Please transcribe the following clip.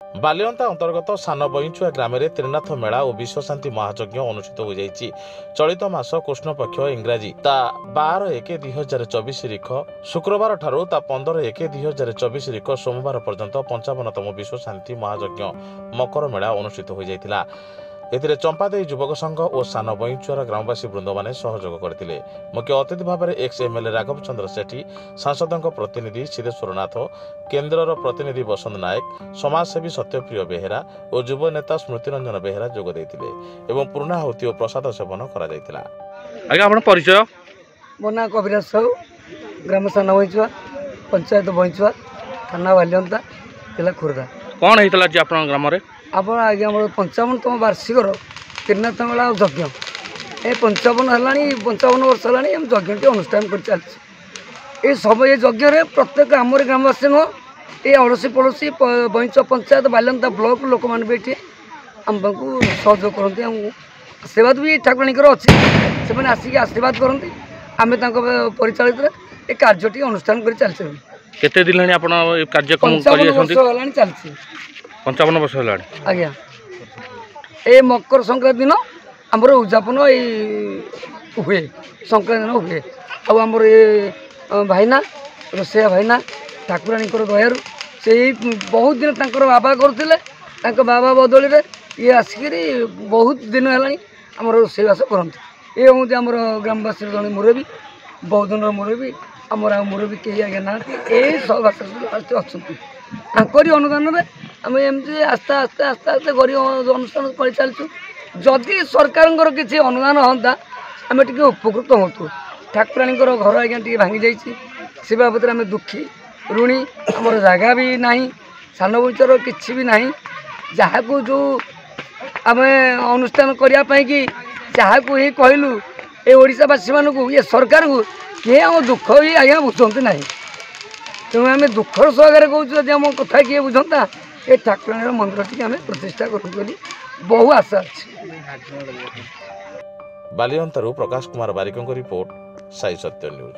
बालियंता अंतर्गत सान बईचुआ ग्राम में त्रिनाथ मेला और विश्वशांति महायज्ञ अनुष्ठित हो जाइछि। चलित मास कृष्ण पक्ष इंग्राजी ता 12/1/2024 तारीख शुक्रवार ठारू ता 15/1/2024 तारीख सोमवार पर्यंत 55तम विश्वशांति महायज्ञ मकर मेला अनुष्ठित हो जाइथिला। एथिरे चंपादेई युवक संघ और सान बईचुआर ग्रामवासी वृंद मैंने सहयोग करथिले। मुख्य अतिथि भाव में एक्स एमएलए राघव चंद्र सेठी, सांसदों प्रतिनिधि सिद्धेश्वर नाथ, केन्द्रर प्रतिनिधि बसंत नायक, समाजसेवी सत्यप्रिय बेहेरा और युव नेता स्मृतिरंजन बेहेरा जोग देथिले एवं पूर्णाहुति और प्रसाद सेवन करा जायतिला। आज्ञा आपण परिचय? मो ना कविराज साहू, ग्राम सान बईचुआ, पंचायत बईचुआ, थाना बालियंता, जिला खोर्धा। कौन होता जी आप ग्राम में? आप आज्ञा मोर 55तम वार्षिक त्रिनाथ मेला यज्ञ ए 55 है 55 वर्ष है यज्ञ अनुष्ठान कर चलती। ये सब ये यज्ञ प्रत्येक आमर ग्रामवासी नुह ये अड़ोशी पड़ोशी बईच पंचायत बालियंता ब्लॉक लोक मैंने ये आमको सहयोग करते। आशीर्वाद भी ठाकुराणीकर अच्छी से आसिक आशीर्वाद करते। आम परिचालित ये कार्यटी अनुष्ठान कर चलते। केते दिन आप कार्यक्रम 55 वर्ष है चलती। 55 वर्ष है आज्ञा ए मकर संक्रांति दिन आमर उद्यापन हुए संक्रांति दिन हुए आमर ये भाईना रोसैया भाईना ठाकुराणीकर दयारू से बहुत दिन तंकर बाबा करते बाबा बदली ये आसिक बहुत दिन है आम रोसैबास करते। ये हूँ आम ग्रामवासी जन मुरबी बहुत दिन मुरबी आमर मुरबी कहीं आज्ञा ना ये सब अच्छा अनुदान में आम एमती आस्ते आस्ते आस्ते आस्ते गरीब अनुष्ठान कर चलचु। जदि सरकार किसी अनुदान हाँ आम टे उपकृत हूँ। ठाकुराणीकर घर आज्ञा टे भांगी जाइए से बाबद आम दुखी ऋणी आमर जगह भी ना सान बईचर कि भी ना जहाँ को जो आम अनुष्ठान करने कि जहाँ को ही कहलु ये ओडावासी मानू ये सरकार को किए आम दुख ही आज्ञा बुझते ना। तेणु आम दुखर सहकार कहूँ आम कथा किए बुझता ये ठाकुराणी मंदिर टी आम प्रतिष्ठा करूँ बहु आशा अच्छी। बालियंतारू प्रकाश कुमार बारिकों रिपोर्ट साई सत्य न्यूज।